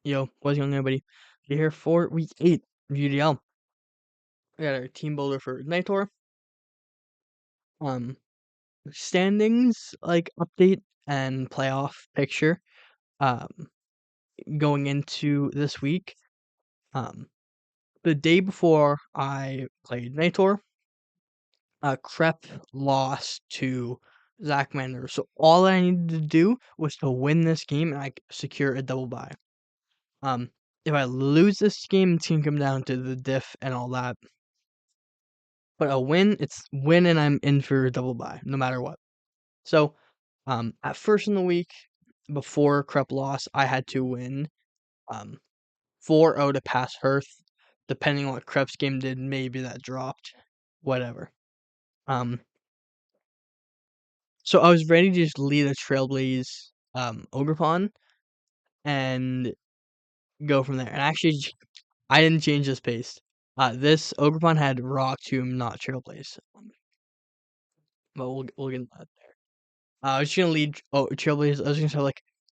Yo, what's going on, everybody? We're here for week 8 of UDL. We got our team builder for Knightor. Um, standings, update and playoff picture. Um, going into this week. The day before I played Knightor, Crep lost to Zachmander. So all I needed to do was to win this game and I secure a double bye. If I lose this game, it's gonna come down to the diff and all that. But a win, it's win and I'm in for a double bye, no matter what. So, at first in the week, before Crep loss, I had to win 4-0 to pass Hearth. Depending on what Crep's game did, maybe that dropped. Whatever. So I was ready to just lead a Trailblaze Ogrepon and go from there. And actually, I didn't change this pace. This Ogrepon had Rock Tomb, not Trailblaze. But we'll get into that. I was just gonna lead Trailblazers. I was gonna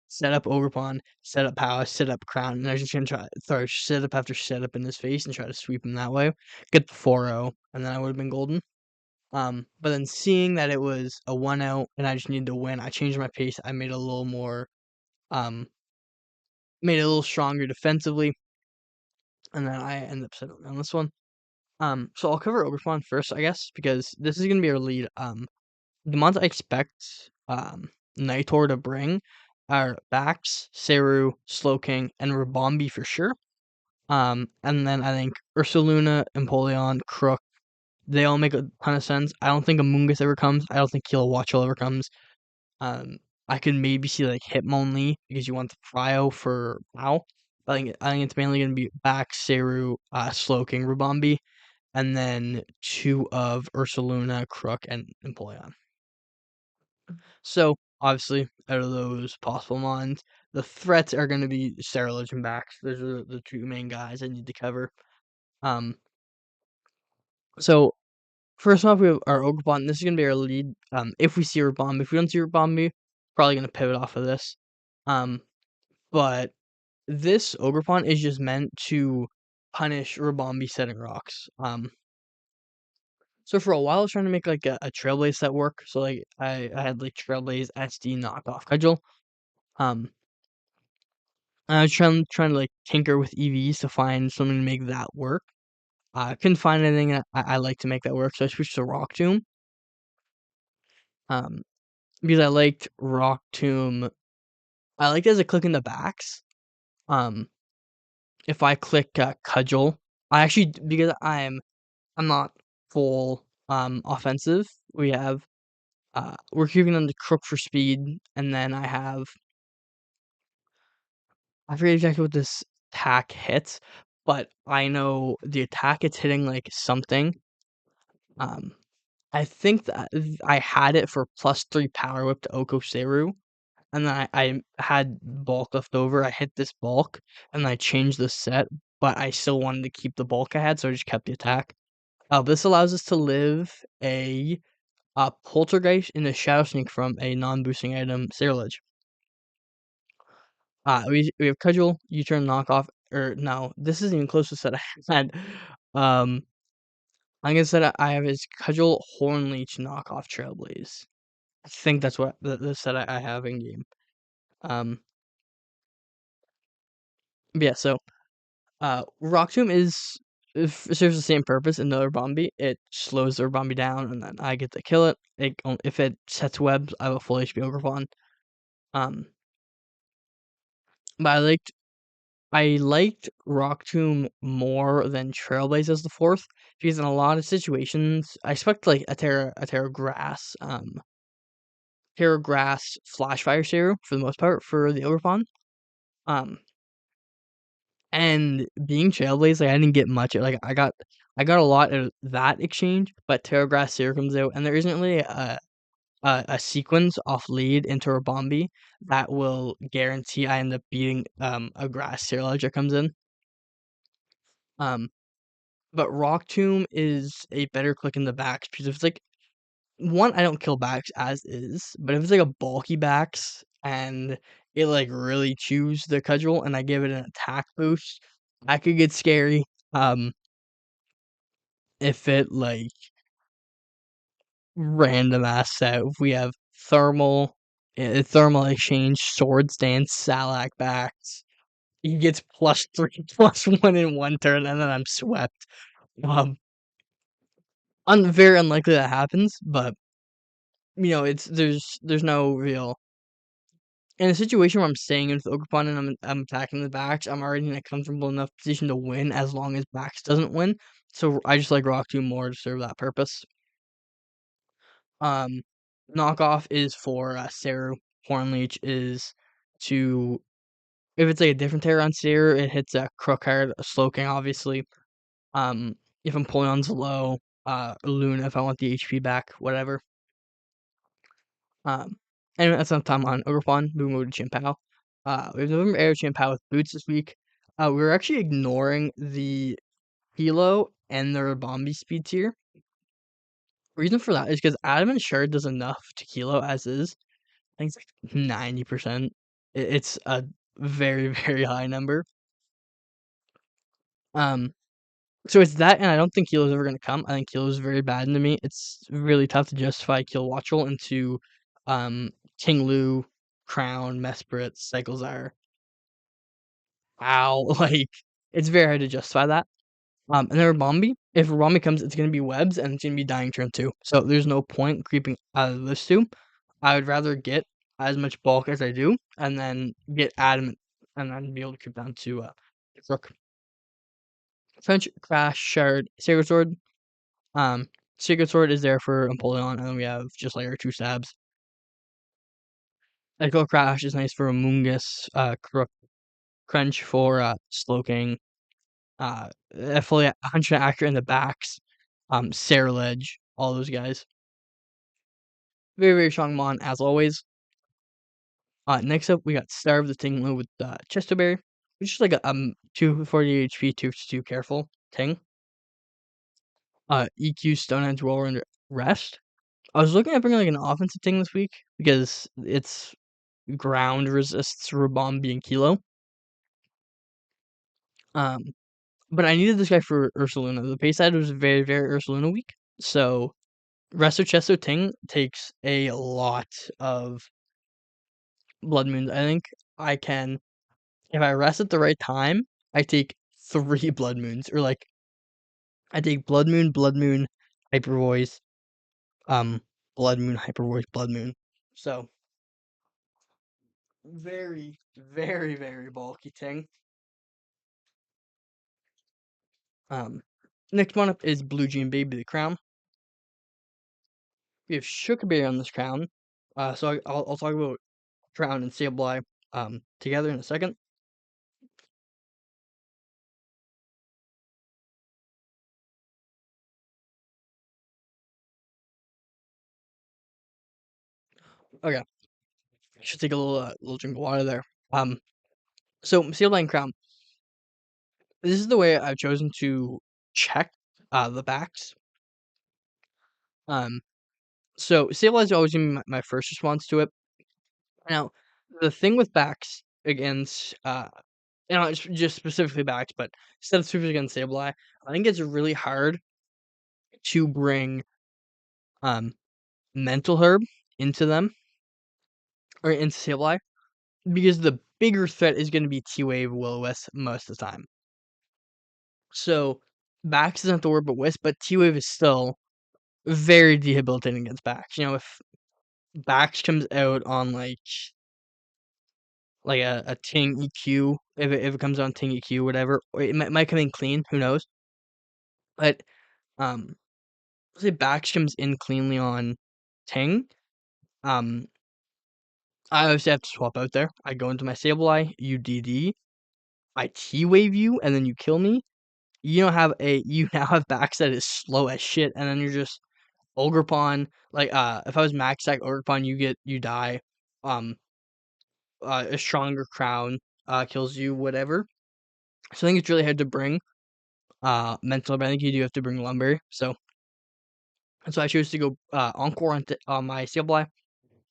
set up Ogrepon, set up Palace, set up Crown, and I was just gonna try throw setup after setup in his face and try to sweep him that way. Get the 4-0, and then I would have been golden. But then seeing that it was a 1-0 and I just needed to win, I changed my pace. I made it a little more, made it a little stronger defensively, and then I ended up settling on this one. So I'll cover Ogrepon first, I guess, because this is gonna be our lead. The month I expect Knightor to bring are Bax, Seru, Slowking, and Rabombi for sure. And then I think Ursaluna, Empoleon, Crook, they all make a ton of sense. I don't think Amoonguss ever comes. I don't think Kilowatchel ever comes. I could maybe see Hitmonlee because you want the Cryo for WoW. I think it's mainly gonna be Bax, Seru, Slowking, Rabombi, and then 2 of Ursaluna, Crook, and Empoleon. So, obviously, out of those possible mons, the threats are going to be Sterilage and Bax. Those are the 2 main guys I need to cover. So, first off, we have our Ogrepon. This is going to be our lead. If we see Rabombi. If we don't see Rabombi, probably going to pivot off of this. But this Ogrepon is just meant to punish Rabombi setting rocks. So for a while, I was trying to make a Trailblaze set work. So I had Trailblaze SD knockoff Cudgel. I was trying to tinker with EVs to find something to make that work. I couldn't find anything that I like to make that work, so I switched to Rock Tomb. Because I liked Rock Tomb. I liked it as a click in the backs. If I click Cudgel, I actually, because I'm not full offensive. We're keeping them to Crook for speed, and then I forget exactly what this attack hits, but I know the attack it's hitting something. I think that I had it for +3 power whip to Oko Seru, and then I had bulk left over. I hit this bulk, and I changed the set, but I still wanted to keep the bulk I had, so I just kept the attack. This allows us to live a Poltergeist in the Shadow Sneak from a non-boosting item, Sterilage. We have Cudgel, U-turn, knockoff, or no, this isn't even close to the set I had. I'm gonna set I have his Cudgel, Hornleech, knockoff, Trailblaze. I think that's what the set I have in game. Yeah, so Rock Tomb serves the same purpose in the Urbombi. It slows the Urbombi down, and then I get to kill it. If it sets webs, I have a full HP Ogrepon. But I liked Rock Tomb more than Trailblaze as the 4th, because in a lot of situations, I expect a Terra Grass, Flashfire Seru for the most part for the Ogrepon. And being Trailblaze, I didn't get much. I got a lot of that exchange, but Terra Grass Seru comes out, and there isn't really a sequence off lead into a Bombi that will guarantee I end up beating a Grass Sterilage that comes in. But Rock Tomb is a better click in the backs because if it's one, I don't kill backs as is, but if it's a bulky backs and it like really chews the cudgel and I give it an attack boost, that could get scary. If it like random ass set, if we have thermal exchange, swords dance, Salak backs. He gets +3, +1 in one turn, and then I'm swept. Very unlikely that happens, but it's there's no real in a situation where I'm staying in with Ogrepon and I'm attacking the backs, I'm already in a comfortable enough position to win as long as backs doesn't win. So I just like Rock 2 more to serve that purpose. Knockoff is for Seru. Hornleech is to if it's like a different terror on Seru, it hits a Crook card, a Slowking obviously. If Empoleon's low, Luna if I want the HP back, whatever. Anyway, that's enough time on Ogrepon. Moving over to Chien-Pao. We have November Air Chien-Pao with boots this week. We're actually ignoring the Hilo and the Rabombi speed tier. Reason for that is because Adamant Shard does enough to Kilo as is. I think it's like 90%. It's a very, very high number. So it's that, and I don't think Kilo's ever going to come. I think Kilo's very bad into me. It's really tough to justify Kill Watchel into King Lu, Crown, Mesprit, Cyclezar. Wow, like, it's very hard to justify that. And then Rabombi, if Rabombi comes, it's going to be webs, and it's going to be dying turn 2. So there's no point creeping out of this 2. I would rather get as much bulk as I do, and then get Adamant, and then be able to creep down to Crook. French Crash, Shard, Sacred Sword. Sacred Sword is there for Empoleon, and then we have just like our 2 stabs. Echo Crash is nice for Amoonguss, Crook, Crunch for Slowking, fully 100 accurate in the backs, Ledge, all those guys. Very, very strong Mon, as always. Next up, we got Starve the Tinglu with Chestoberry, which is like a 240 HP, 2 careful Ting. EQ Stonehenge Whirlwind Rest. I was looking at bringing like an offensive Ting this week because it's ground resists Rabombi and Kilo. But I needed this guy for Ursaluna. The base side was very, very Ursaluna weak. So Resto Chesto Ting takes a lot of Blood Moons. I think I can, if I rest at the right time, I take 3 Blood Moons. Or like, I take Blood Moon, Hyper Voice, Blood Moon, Hyper Voice, Blood Moon. So very, very, very bulky Ting. Next one up is Blue Jean Baby the Crown. We have Sugarberry on this crown. So I'll talk about Crown and Sableye together in a second. Okay, I should take a little drink of water there. So Sableye and Crown. This is the way I've chosen to check the backs. So Sableye is always gonna be my first response to it. Now, the thing with backs against it's just specifically backs, but instead of specifically against Sableye, I think it's really hard to bring Mental Herb into them or into Sableye because the bigger threat is going to be T-Wave, Will-O-Wisp most of the time. So Bax isn't the word but Wisp, but T-Wave is still very debilitating against Bax. If Bax comes out on like a Ting EQ, if it comes on Ting EQ, whatever, or it might come in clean, who knows? But say Bax comes in cleanly on Ting, I obviously have to swap out there. I go into my Sableye, UDD, I T-Wave you, and then you kill me. You now have backs that is slow as shit, and then you're just Ogrepon. Like if I was max stack Ogrepon, you die. A stronger Crown kills you, whatever. So I think it's really hard to bring mental, but I think you do have to bring Lumber. So I choose to go Encore on my Sableye.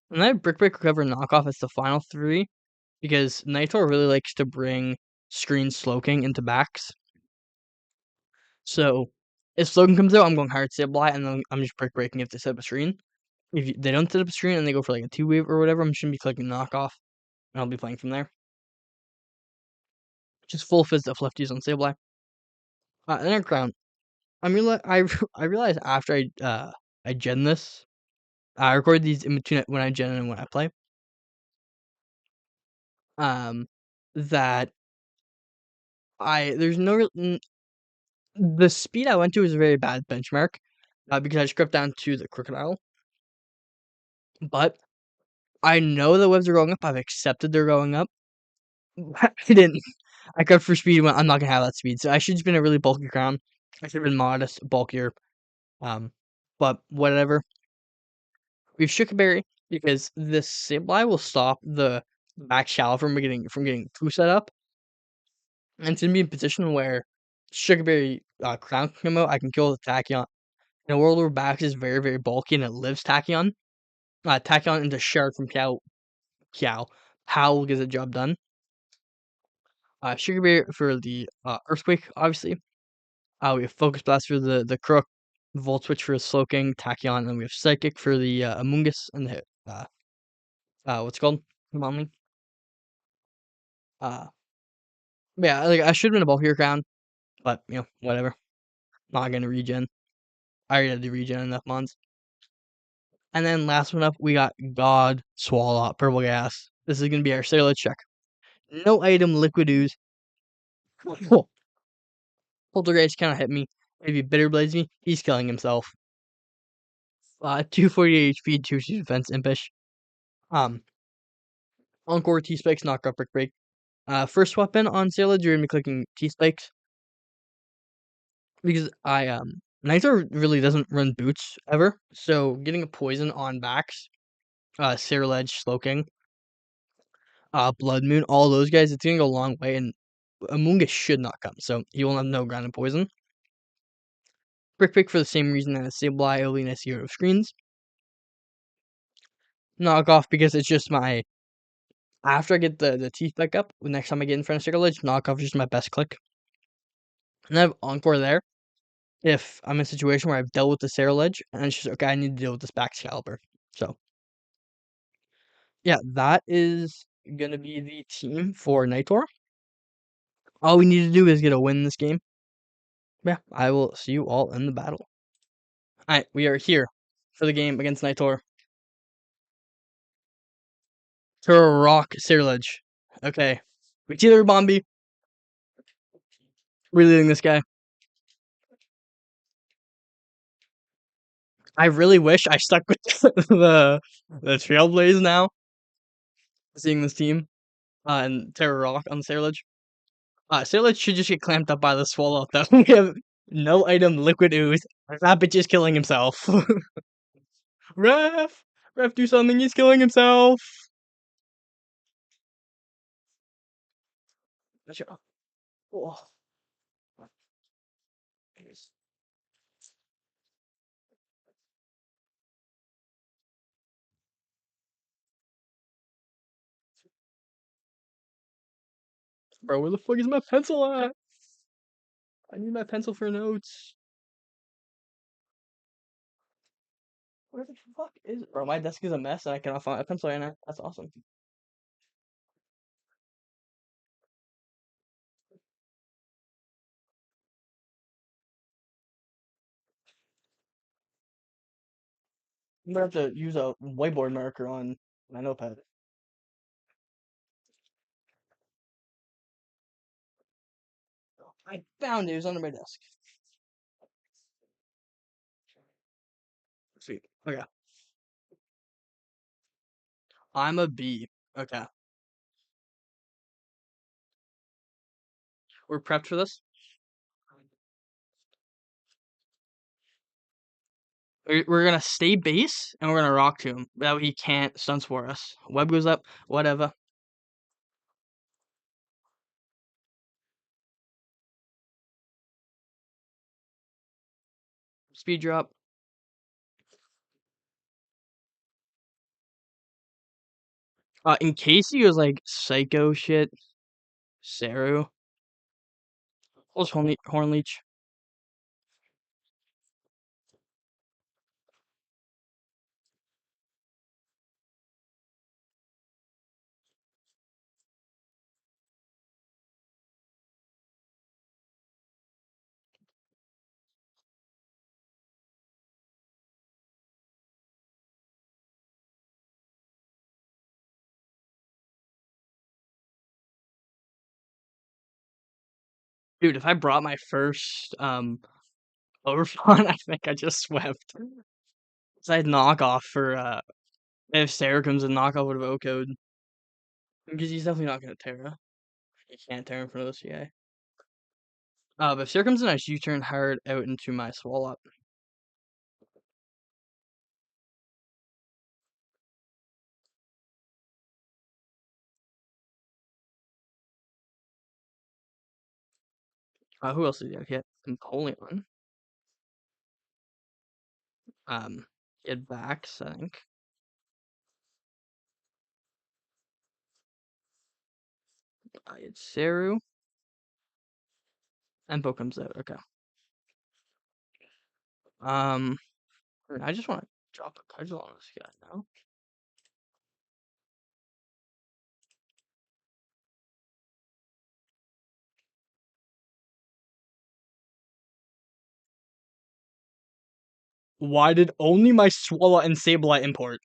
And then I have Brick Break Recover Knockoff as the final 3. because Knightor really likes to bring screen Slowking into backs. So if Slowking comes out, I'm going hard Sableye, and then I'm just brick breaking if they set up a screen. If they don't set up a screen and they go for like a 2-wave or whatever, I'm just gonna be clicking knockoff, and I'll be playing from there. Just full fizz up lefties on Sableye. And then Crown. I realized after I gen this, I record these in between when I gen and when I play. That there's no the speed I went to is a very bad benchmark, because I script down to the crocodile. But I know the webs are going up. I've accepted they're going up. I didn't. I cut for speed when I'm not gonna have that speed. So I should have been a really bulky crown. I should have been modest, bulkier. But whatever. We have Shookaberry because this Sableye will stop the back shallow from getting too set up. And it's gonna be in a position where Shookaberry crown can come out. I can kill the Tachyon. In a world where backs is very, very bulky and it lives Tachyon. Tachyon into Shard from Pow gets the job done. Sugarberry for the Earthquake, obviously. We have Focus Blast for the Crook, Volt Switch for Slowking, Tachyon, and we have Psychic for the Amoonguss and the what's it called? Come on, yeah, like I should have been a bulkier crown, but whatever. Not gonna regen. I already had to regen enough mons. And then last one up, we got God Swallow Purple Gas. This is gonna be our Sailor check. No item Liquid Ooze. Poltergeist kind of hit me. Maybe Bitter Blades me. He's killing himself. 240 HP, 2 defense, Impish. Encore T-Spikes, knock up, brick break. First weapon on Sailor, you're gonna be clicking T-Spikes. Because Knightor really doesn't run boots ever. So getting a poison on backs, Sailor Slowking, Blood Moon, all those guys, it's gonna go a long way, and Amoonguss should not come, so he will have no ground and poison. Brick Pick for the same reason as Sableye, Olean, Zero screens. Knock off because it's just my after I get the teeth back up, the next time I get in front of Sticker Ledge, knock off is just my best click. And I have Encore there. If I'm in a situation where I've dealt with the Sarah Ledge, and it's just okay, I need to deal with this back scalper. So yeah, that is gonna be the team for Knightor. All we need to do is get a win in this game. Yeah, I will see you all in the battle. Alright, we are here for the game against Knightor. To rock Ledge. Okay. It's either Bombi. We're leading this guy. I really wish I stuck with the Trailblaze now. Seeing this team. And Terror Rock on Ledge. Ledge should just get clamped up by the Swallow though. We have no item Liquid Ooze. That bitch is killing himself. Ref! Ref, do something, he's killing himself! Oh. Bro, where the fuck is my pencil at? I need my pencil for notes. Where the fuck is it? Bro, my desk is a mess and I cannot find a pencil right now. That's awesome. I'm gonna have to use a whiteboard marker on my notepad. I found it. It was under my desk. Sweet. Okay. I'm a B. Okay. We're prepped for this. We're gonna stay base and we're gonna rock to him. That way he can't stun for us. Web goes up. Whatever. Speed drop. In case he was like psycho shit, Saru. What's Hornleech? Dude, if I brought my first Overfawn, I think I just swept. Cause I had knockoff for if Sarah comes in knockoff with a vote code. Because he's definitely not gonna Terra. He can't Terra in front of this guy. But if Sarah comes in, I should U-turn hard out into my Swallow. Who else did he have? He had Napoleon. He had Vax, I think. He had Saru. And Bo comes out. Okay. I just want to drop a cudgel on this guy now. Why did only my Swallow and Sableye import?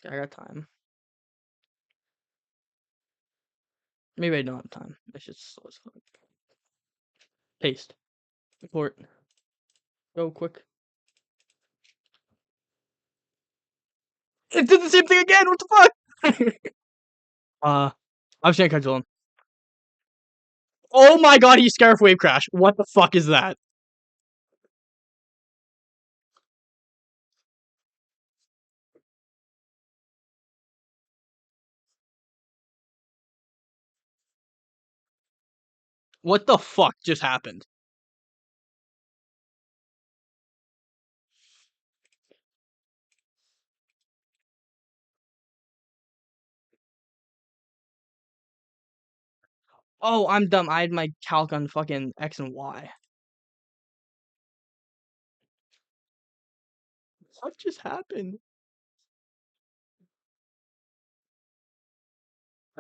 Okay, I got time. Maybe I don't have time. I should slow as fuck. Paste. Import. Go quick. It did the same thing again! What the fuck? I was gonna cudgel him. Oh my god, he Scarf Wave Crash. What the fuck is that? What the fuck just happened? Oh, I'm dumb. I had my calc on fucking X and Y. What just happened?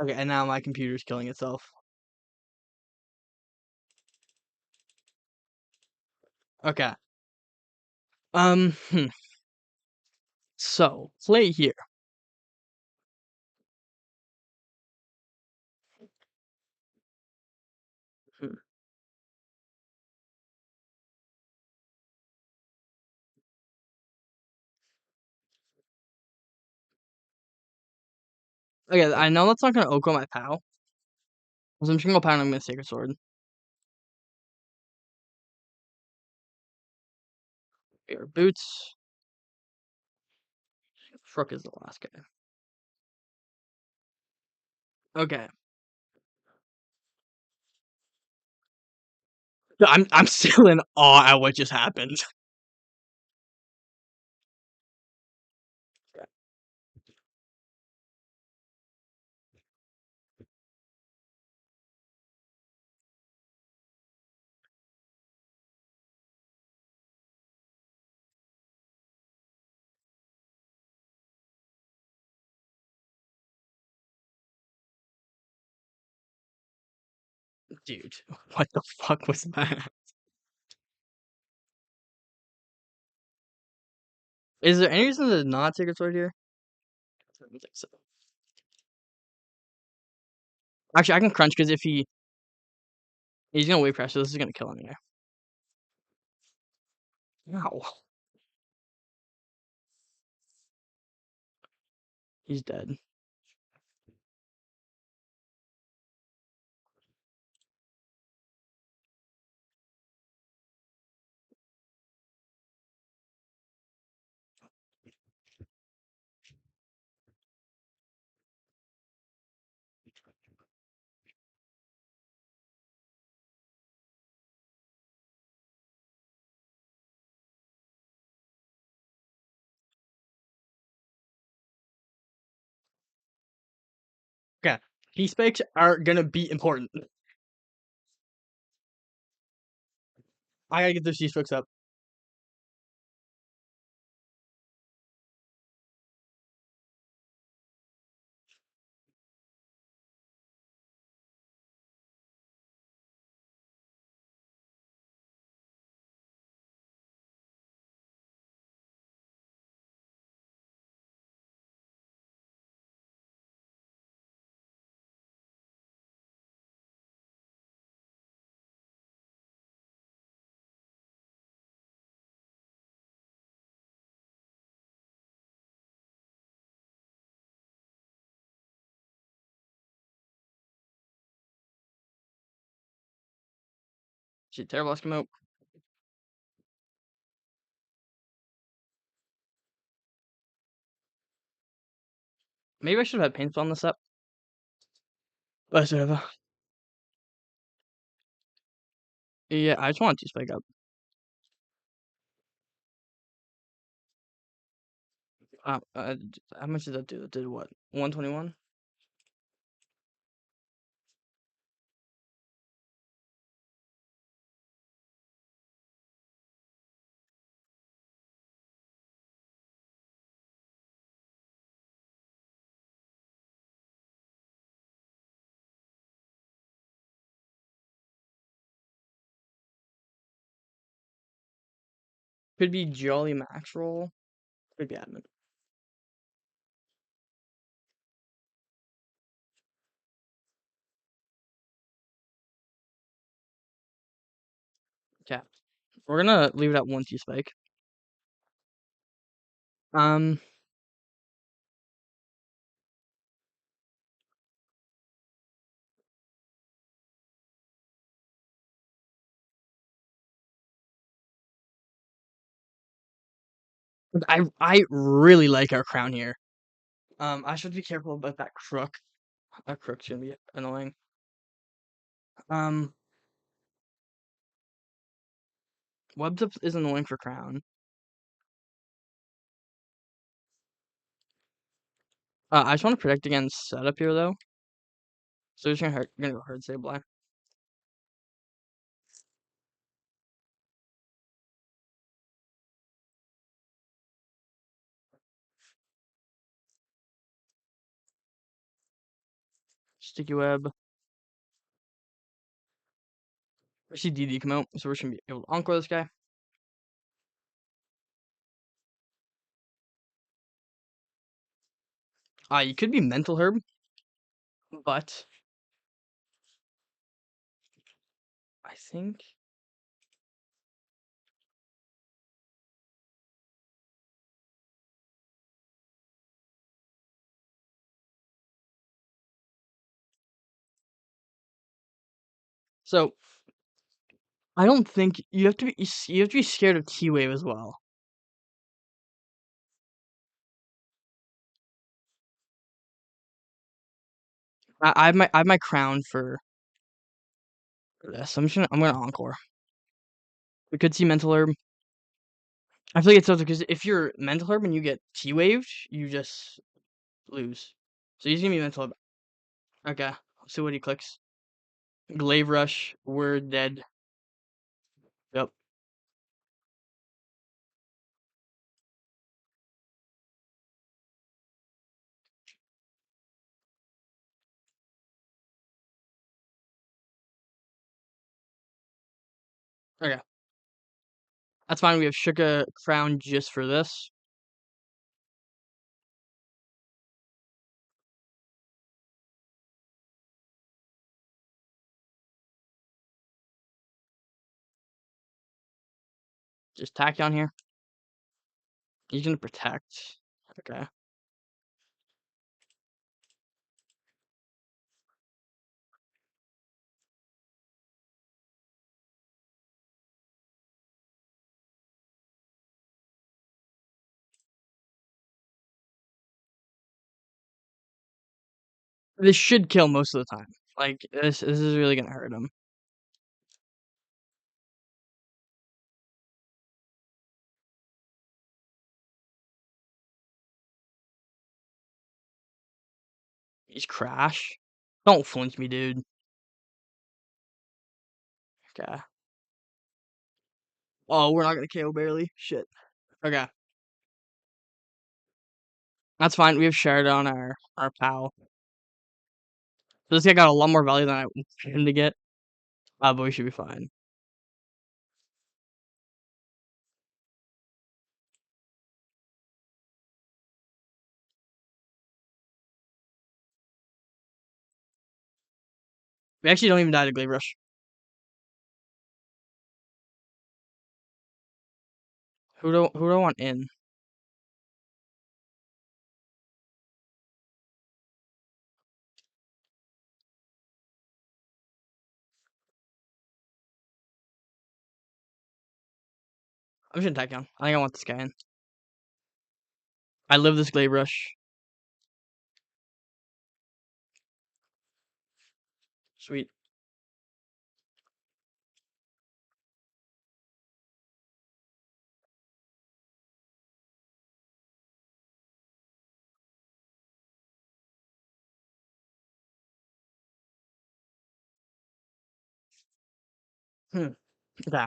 Okay, and now my computer's killing itself. Okay. Hmm. So, play here. Hmm. Okay, I know that's not gonna Oko my POW. So I'm just gonna go POW and I'm gonna Sacred Sword. Your boots. Frook is the last guy. Okay. I'm still in awe at what just happened. Dude, what the fuck was that? Is there any reason to not Sacred Sword here? I don't think so. Actually, I can crunch because if he's gonna wave crash, so this is gonna kill him here. Ow. He's dead. P-spikes are gonna be important. I gotta get those C-spikes up. Shit, terrible Eskimo. Maybe I should have had paintball on this up. But I should have. Yeah, I just want to spike up. How much did that do? It did what? 121? Could be Jolly Max roll. Could be admin. Okay. We're gonna leave it at 1 T-spike. Um, I really like our crown here. I should be careful about that crook. That crook's gonna be annoying. Webs up is annoying for crown. I just want to protect against setup here though. So we're just gonna go hard save black. Sticky web. We see DD come out, so we're just gonna be able to encore this guy. You could be mental herb, but I think so. I don't think you have to be scared of T wave as well. I have my crown for this. I'm gonna encore. We could see mental herb. I feel like it's also because if you're mental herb and you get T waved, you just lose. So he's gonna be mental herb. Okay, let's see what he clicks. Glaive rush. We're dead. Yep. Okay, that's fine. We have Shuka crown just for this. Just tack down here. He's gonna protect. Okay. This should kill most of the time. Like this is really gonna hurt him. He's crash. Don't flinch me, dude. Okay. Oh, we're not gonna KO barely. Shit. Okay. That's fine. We have shared on our POW. So this guy got a lot more value than I wanted him to get. But we should be fine. We actually don't even die to Glaive Rush. Who do I want in? I'm just gonna attack down. I think I want this guy in. I live this Glaive Rush. Sweet. Okay.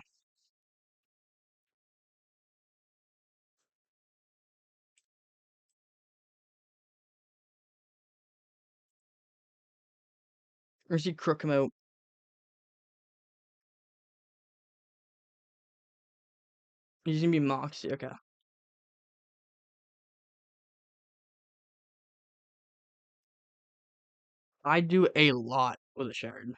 Or see Crook him out. He's gonna be Moxie. Okay. I do a lot with a shard.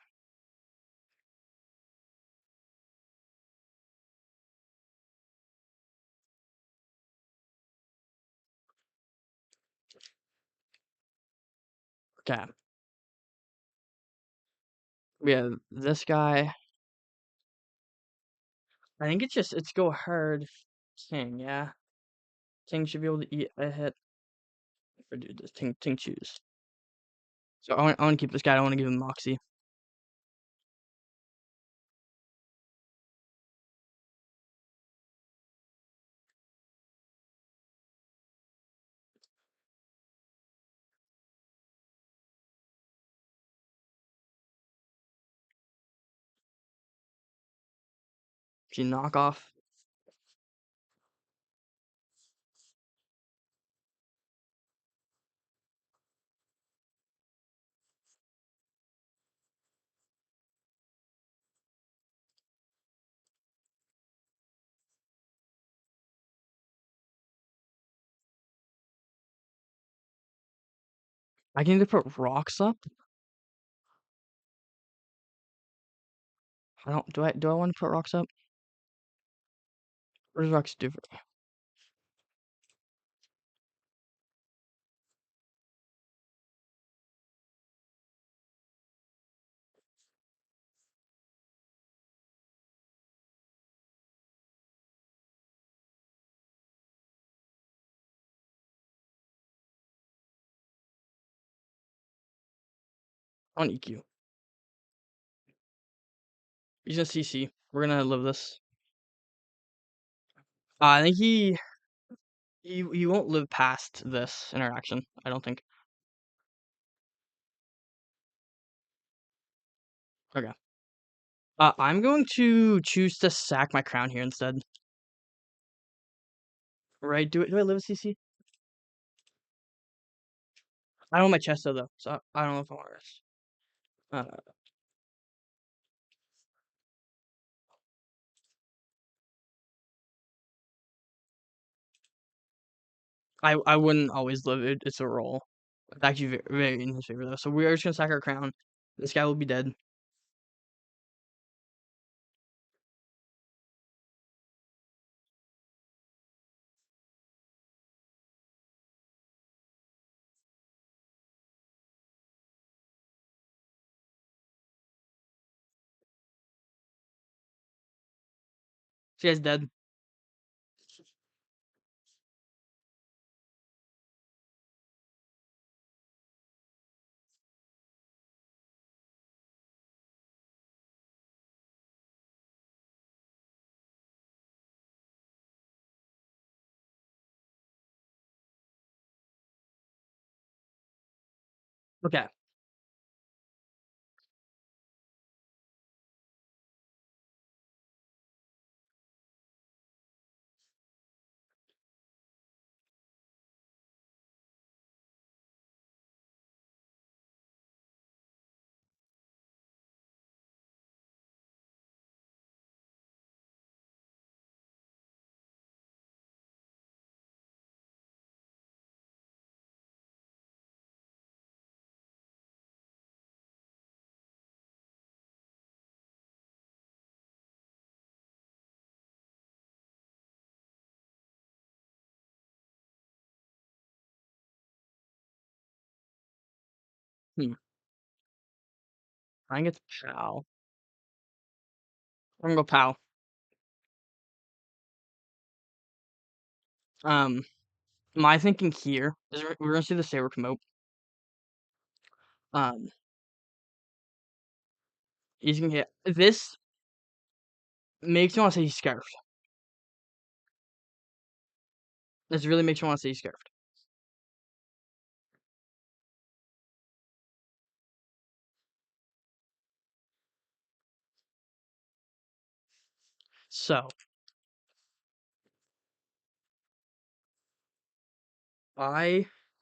Okay. We have this guy. I think it's go hard. King, yeah. King should be able to eat a hit. Or do this. Ting choose. So I want to keep this guy. I don't want to give him Moxie. She knock off. I can either put rocks up. I don't. Do I want to put rocks up? What does rocks do? On EQ. He's gonna CC. We're gonna live this. I think he won't live past this interaction. I don't think. Okay. I'm going to choose to sack my crown here instead. Right? Do I live a CC? I don't have my chest though, so I don't know if I want to risk. I wouldn't always live it. It's a roll. It's actually very, very in his favor though. So we are just gonna sack our crown. This guy will be dead. This guy's dead. Okay. I think it's POW. I'm gonna go POW. My thinking here is we're gonna see the Saber come out. He's gonna get this. Makes me want to say he's scarfed. This really makes me want to say he's scarfed. So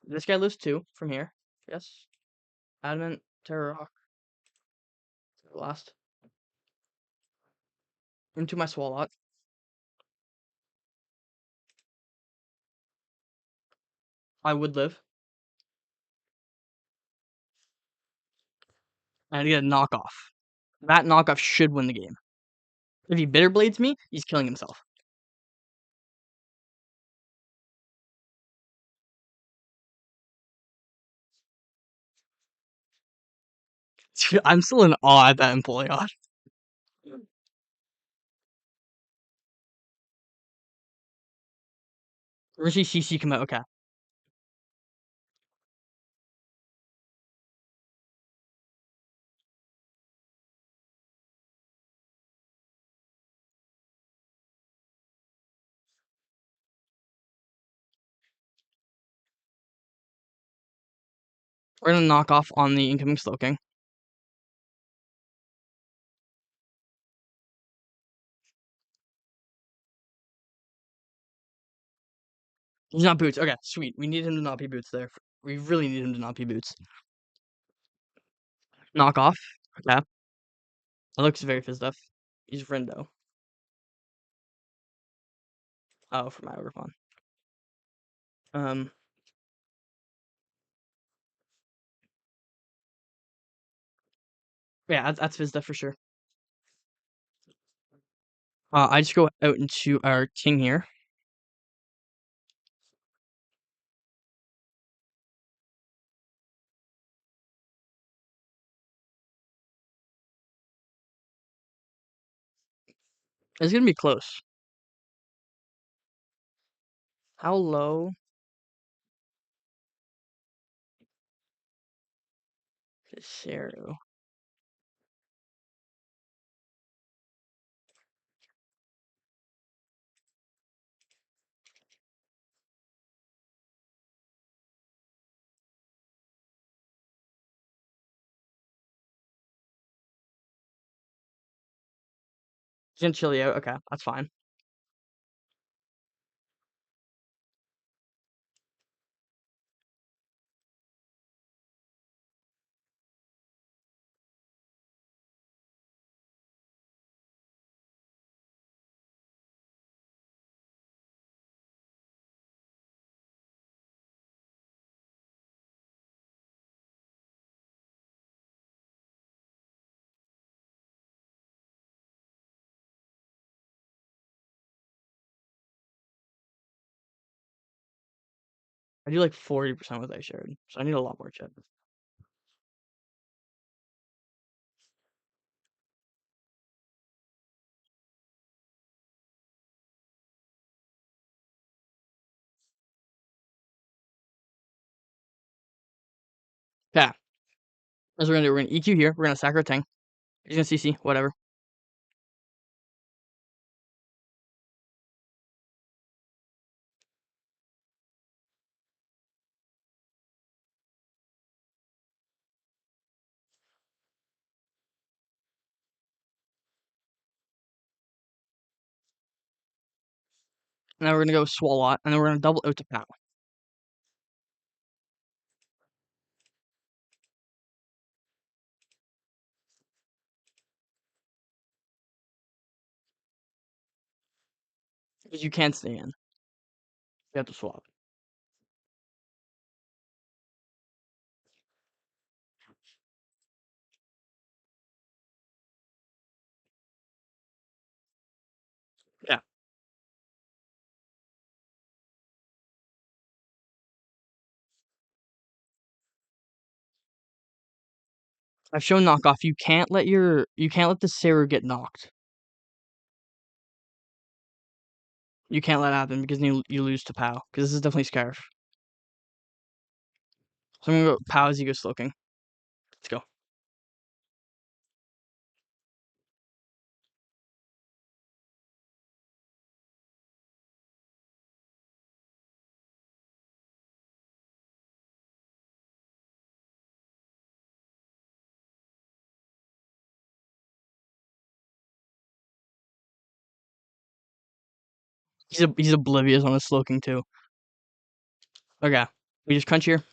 this guy lives 2 from here. Yes. Adamant, Terror Rock. Last. Into my Swalot. I would live. And I get a knockoff. That knockoff should win the game. If he bitter blades me, he's killing himself. I'm still in awe at that Empoleon. Where's CC come out? Okay. We're gonna knock off on the incoming Slowking. He's not boots. Okay, sweet. We need him to not be boots there. We really need him to not be boots. Knock off. Okay. That looks very Fizzdef. He's Friendo. Oh, for my Mudkipfan. Yeah, that's Fizzdef for sure. I just go out into our king here. It's gonna be close. How low is Saru? He's gonna chill you out. Okay, that's fine. I do like 40% with Ice Shard, so I need a lot more chip. Yeah. As we're gonna do, we're gonna EQ here. We're gonna sack our tank. He's gonna CC, whatever. And then we're gonna go Swalot, and then we're gonna double out to POW. Because you can't stay in. You have to swap. Yeah. I've shown knockoff. You can't let the Sarah get knocked. You can't let it happen because then you lose to POW. Because this is definitely Scarf. So I'm gonna go POW as he goes looking. Let's go. He's oblivious on the sloking too. Okay. We just crunch here.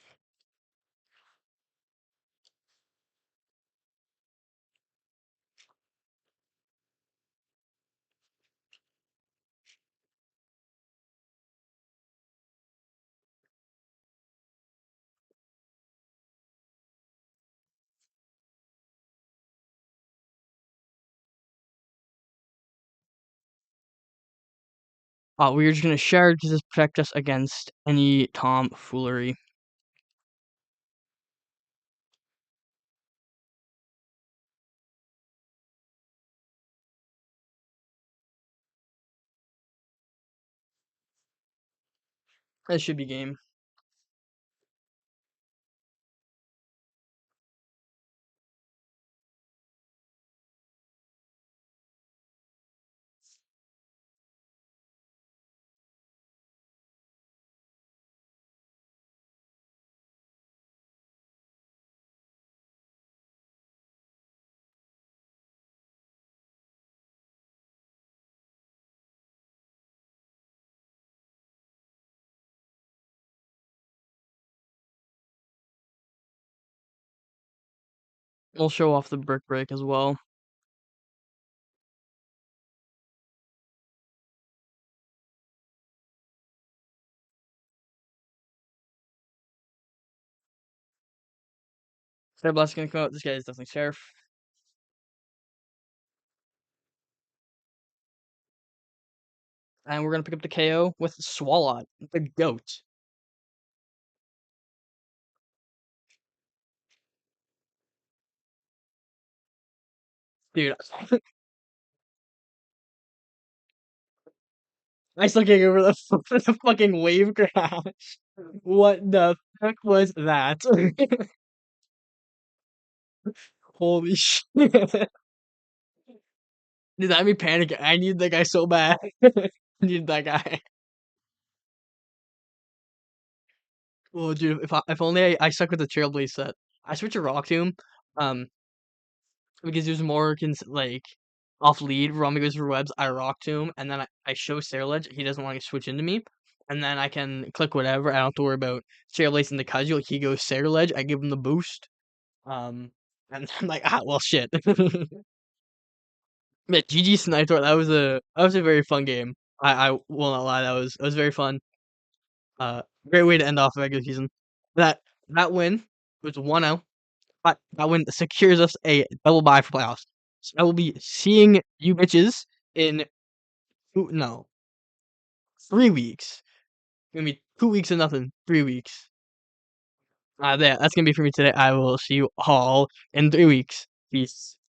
We're just gonna shard to just protect us against any tomfoolery. That should be game. We'll show off the brick break as well. Star Blast gonna come out. This guy is definitely Sheriff. And we're gonna pick up the KO with Swalot, the goat. Dude, I still can't get over the fucking wave crash. What the fuck was that? Holy shit. Did that me panic? I need that guy so bad. I need that guy. Oh, dude, if only I stuck with the Trailblaze set. I switch to Rock Tomb, um, because there's more like off lead. Rami goes for webs. I Rock Tomb, and then I show Ledge. He doesn't want to switch into me, and then I can click whatever. I don't have to worry about Trailblaze and the casual. He goes Ledge. I give him the boost. And I'm like, well, shit. Yeah, GG Knightor. That was a very fun game. I will not lie. That was very fun. Great way to end off the regular season. That that win was 1-0. But that win secures us a double bye for playoffs. So I will be seeing you bitches in 3 weeks. Gonna be 2 weeks and nothing. 3 weeks. That's gonna be for me today. I will see you all in 3 weeks. Peace.